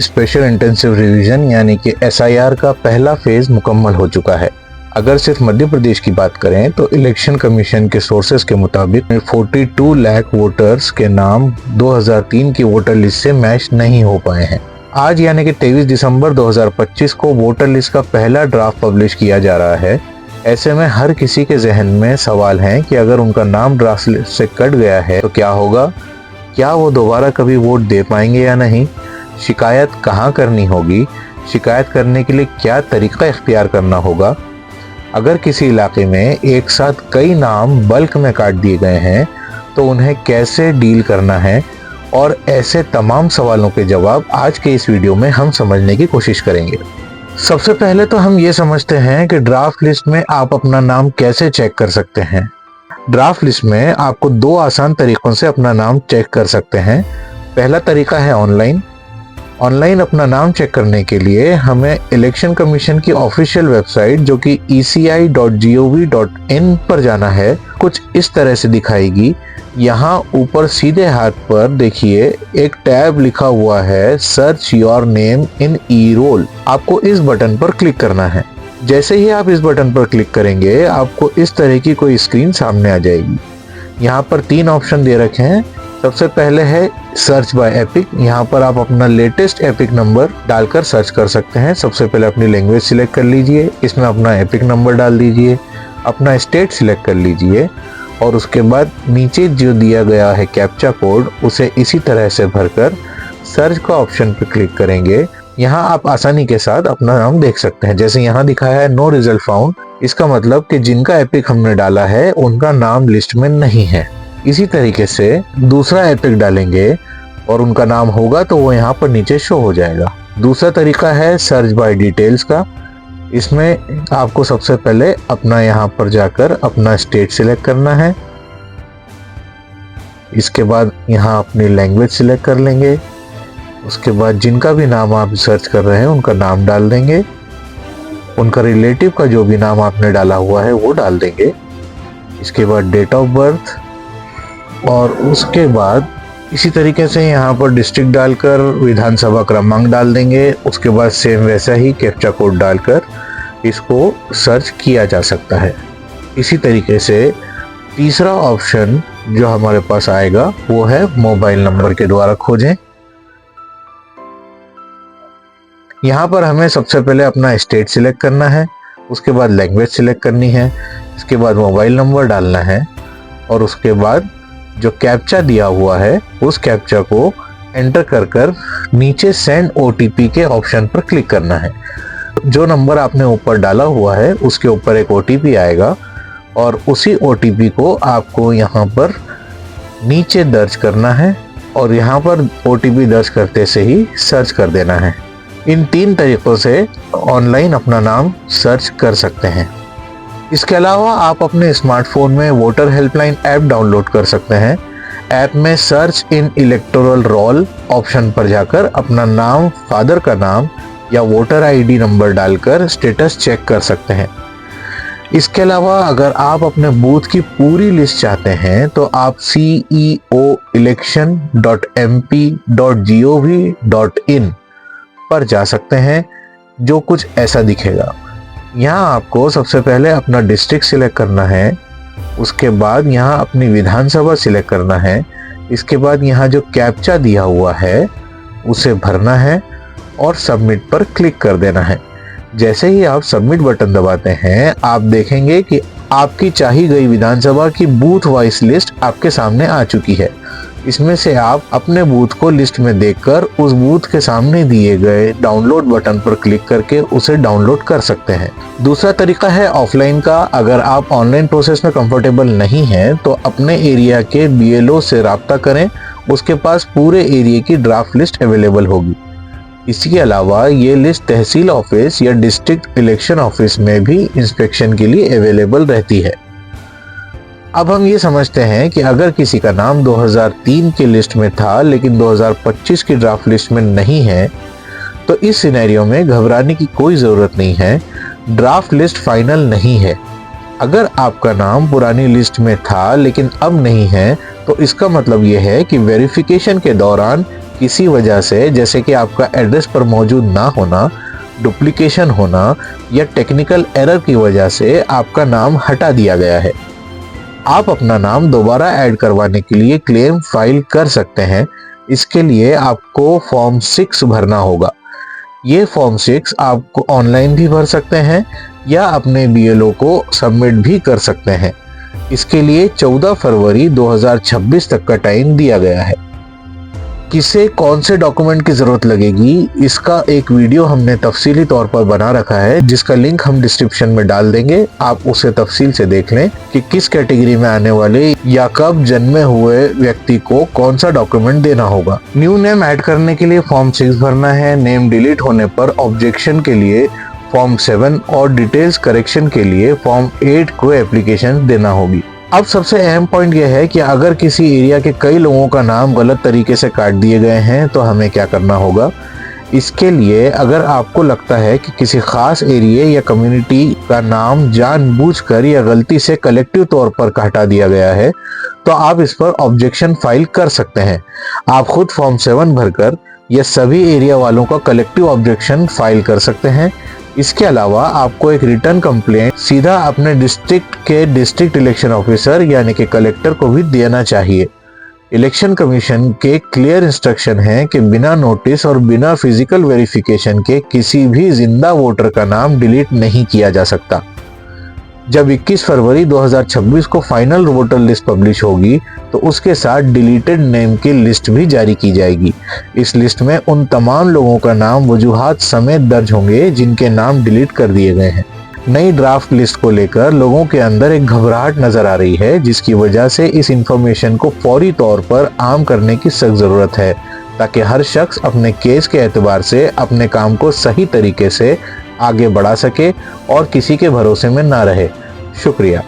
Special intensive revision यानी कि SIR का पहला फेज मुकम्मल हो चुका है। अगर सिर्फ मध्य प्रदेश की बात करें तो इलेक्शन कमीशन के सोर्सेज के मुताबिक 42 लाख वोटर्स के नाम 2003 की वोटर लिस्ट से मैच नहीं हो पाए हैं। आज यानी कि 23 दिसंबर 2025 को वोटर लिस्ट का पहला ड्राफ्ट पब्लिश किया जा रहा है। ऐसे में हर किसी के जहन में सवाल है कि अगर उनका नाम ड्राफ्ट लिस्ट से कट गया है तो क्या होगा, क्या वो दोबारा कभी वोट दे पाएंगे या नहीं, शिकायत कहाँ करनी होगी, शिकायत करने के लिए क्या तरीका इख्तियार करना होगा, अगर किसी इलाके में एक साथ कई नाम बल्क में काट दिए गए हैं तो उन्हें कैसे डील करना है, और ऐसे तमाम सवालों के जवाब आज के इस वीडियो में हम समझने की कोशिश करेंगे। सबसे पहले तो हम ये समझते हैं कि ड्राफ्ट लिस्ट में आप अपना नाम कैसे चेक कर सकते हैं। ड्राफ्ट लिस्ट में आपको दो आसान तरीकों से अपना नाम चेक कर सकते हैं। पहला तरीका है ऑनलाइन। ऑनलाइन अपना नाम चेक करने के लिए हमें इलेक्शन कमीशन की ऑफिशियल वेबसाइट जो कि eci.gov.in पर जाना है। कुछ इस तरह से दिखाएगी। यहाँ ऊपर सीधे हाथ पर देखिए एक टैब लिखा हुआ है सर्च योर नेम इन ई-रोल। आपको इस बटन पर क्लिक करना है। जैसे ही आप इस बटन पर क्लिक करेंगे आपको इस तरह की कोई स्क्रीन सामने आ जाएगी। यहाँ पर 3 ऑप्शन दे रखे हैं। सबसे पहले है सर्च बाय एपिक। यहाँ पर आप अपना लेटेस्ट एपिक नंबर डालकर सर्च कर सकते हैं। सबसे पहले अपनी लैंग्वेज सिलेक्ट कर लीजिए, इसमें अपना एपिक नंबर डाल दीजिए, अपना स्टेट सिलेक्ट कर लीजिए और उसके बाद नीचे जो दिया गया है कैप्चा कोड उसे इसी तरह से भरकर सर्च का ऑप्शन पर क्लिक करेंगे। यहाँ आप आसानी के साथ अपना नाम देख सकते हैं। जैसे यहाँ दिखाया है नो रिजल्ट फाउंड, इसका मतलब कि जिनका एपिक हमने डाला है उनका नाम लिस्ट में नहीं है। इसी तरीके से दूसरा एपिक डालेंगे और उनका नाम होगा तो वो यहाँ पर नीचे शो हो जाएगा। दूसरा तरीका है सर्च बाय डिटेल्स का। इसमें आपको सबसे पहले अपना यहाँ पर जाकर अपना स्टेट सिलेक्ट करना है। इसके बाद यहाँ अपनी लैंग्वेज सिलेक्ट कर लेंगे। उसके बाद जिनका भी नाम आप सर्च कर रहे हैं उनका नाम डाल देंगे। उनका रिलेटिव का जो भी नाम आपने डाला हुआ है वो डाल देंगे। इसके बाद डेट ऑफ बर्थ और उसके बाद इसी तरीके से यहाँ पर डिस्ट्रिक्ट डालकर विधानसभा क्रमांक डाल देंगे। उसके बाद सेम वैसा ही कैप्चा कोड डालकर इसको सर्च किया जा सकता है। इसी तरीके से तीसरा ऑप्शन जो हमारे पास आएगा वो है मोबाइल नंबर के द्वारा खोजें। यहाँ पर हमें सबसे पहले अपना स्टेट सिलेक्ट करना है, उसके बाद लैंग्वेज सिलेक्ट करनी है, इसके बाद मोबाइल नंबर डालना है और उसके बाद जो कैप्चा दिया हुआ है उस कैप्चा को एंटर कर नीचे सेंड OTP के ऑप्शन पर क्लिक करना है। जो नंबर आपने ऊपर डाला हुआ है उसके ऊपर एक OTP आएगा और उसी OTP को आपको यहाँ पर नीचे दर्ज करना है और यहाँ पर OTP दर्ज करते से ही सर्च कर देना है। इन 3 तरीकों से ऑनलाइन अपना नाम सर्च कर सकते हैं। इसके अलावा आप अपने स्मार्टफोन में वोटर हेल्पलाइन ऐप डाउनलोड कर सकते हैं। ऐप में search in electoral roll option पर जाकर अपना नाम, फादर का नाम या वोटर ID नंबर डालकर स्टेटस चेक कर सकते हैं। इसके अलावा अगर आप अपने बूथ की पूरी लिस्ट चाहते हैं तो आप ceoelection.mp.gov.in पर जा सकते हैं, जो कुछ ऐसा दिखेगा। यहाँ आपको सबसे पहले अपना डिस्ट्रिक्ट सिलेक्ट करना है, उसके बाद यहाँ अपनी विधानसभा सिलेक्ट करना है, इसके बाद यहाँ जो कैप्चा दिया हुआ है उसे भरना है और सबमिट पर क्लिक कर देना है। जैसे ही आप सबमिट बटन दबाते हैं आप देखेंगे कि आपकी चाही गई विधानसभा की बूथ वाइज लिस्ट आपके सामने आ चुकी है। इसमें से आप अपने बूथ को लिस्ट में देखकर उस बूथ के सामने दिए गए डाउनलोड बटन पर क्लिक करके उसे डाउनलोड कर सकते हैं। दूसरा तरीका है ऑफलाइन का। अगर आप ऑनलाइन प्रोसेस में कंफर्टेबल नहीं हैं तो अपने एरिया के BLO से राब्ता करें, उसके पास पूरे एरिया की ड्राफ्ट लिस्ट अवेलेबल होगी। इसके अलावा ये लिस्ट तहसील ऑफिस या डिस्ट्रिक्ट इलेक्शन ऑफिस में भी इंस्पेक्शन के लिए अवेलेबल रहती है। अब हम ये समझते हैं कि अगर किसी का नाम 2003 की लिस्ट में था लेकिन 2025 की ड्राफ्ट लिस्ट में नहीं है तो इस सिनेरियो में घबराने की कोई ज़रूरत नहीं है। ड्राफ्ट लिस्ट फाइनल नहीं है। अगर आपका नाम पुरानी लिस्ट में था लेकिन अब नहीं है तो इसका मतलब यह है कि वेरिफिकेशन के दौरान किसी वजह से, जैसे कि आपका एड्रेस पर मौजूद ना होना, डुप्लीकेशन होना या टेक्निकल एरर की वजह से आपका नाम हटा दिया गया है। आप अपना नाम दोबारा ऐड करवाने के लिए क्लेम फाइल कर सकते हैं। इसके लिए आपको फॉर्म 6 भरना होगा। ये फॉर्म 6 आप ऑनलाइन भी भर सकते हैं या अपने BLO को सबमिट भी कर सकते हैं। इसके लिए 14 फरवरी 2026 तक का टाइम दिया गया है। किसे कौन से डॉक्यूमेंट की जरूरत लगेगी, इसका एक वीडियो हमने तफसीली तौर पर बना रखा है, जिसका लिंक हम डिस्क्रिप्शन में डाल देंगे। आप उसे तफसील से देख लें कि किस कैटेगरी में आने वाले या कब जन्मे हुए व्यक्ति को कौन सा डॉक्यूमेंट देना होगा। न्यू नेम ऐड करने के लिए फॉर्म 6 भरना है। नेम डिलीट होने पर ऑब्जेक्शन के लिए फॉर्म 7 और डिटेल्स करेक्शन के लिए फॉर्म 8 को एप्लीकेशन देना होगी। अब सबसे अहम पॉइंट यह है कि अगर किसी एरिया के कई लोगों का नाम गलत तरीके से काट दिए गए हैं तो हमें क्या करना होगा। इसके लिए अगर आपको लगता है कि किसी खास एरिया या कम्युनिटी का नाम जानबूझकर या गलती से कलेक्टिव तौर पर हटा दिया गया है तो आप इस पर ऑब्जेक्शन फाइल कर सकते हैं। आप खुद फॉर्म 7 भरकर या सभी एरिया वालों का कलेक्टिव ऑब्जेक्शन फाइल कर सकते हैं। इसके अलावा आपको एक रिटर्न कंप्लेंट सीधा अपने डिस्ट्रिक्ट के डिस्ट्रिक्ट इलेक्शन ऑफिसर यानी कि कलेक्टर को भी देना चाहिए। इलेक्शन कमीशन के क्लियर इंस्ट्रक्शन है कि बिना नोटिस और बिना फिजिकल वेरिफिकेशन के किसी भी जिंदा वोटर का नाम डिलीट नहीं किया जा सकता। जब 21 फरवरी 2026 को फाइनल वोटर लिस्ट पब्लिश होगी तो उसके साथ डिलीटेड नेम की लिस्ट भी जारी की जाएगी। इस लिस्ट में उन तमाम लोगों का नाम वजूहात समेत दर्ज होंगे जिनके नाम डिलीट कर दिए गए हैं। नई ड्राफ्ट लिस्ट को लेकर लोगों के अंदर एक घबराहट नजर आ रही है, जिसकी वजह से इस इंफॉर्मेशन को फौरी तौर पर आम करने की सख्त जरूरत है, ताकि हर शख्स अपने केस के एतबार से अपने काम को सही तरीके से आगे बढ़ा सके और किसी के भरोसे में ना रहे। शुक्रिया।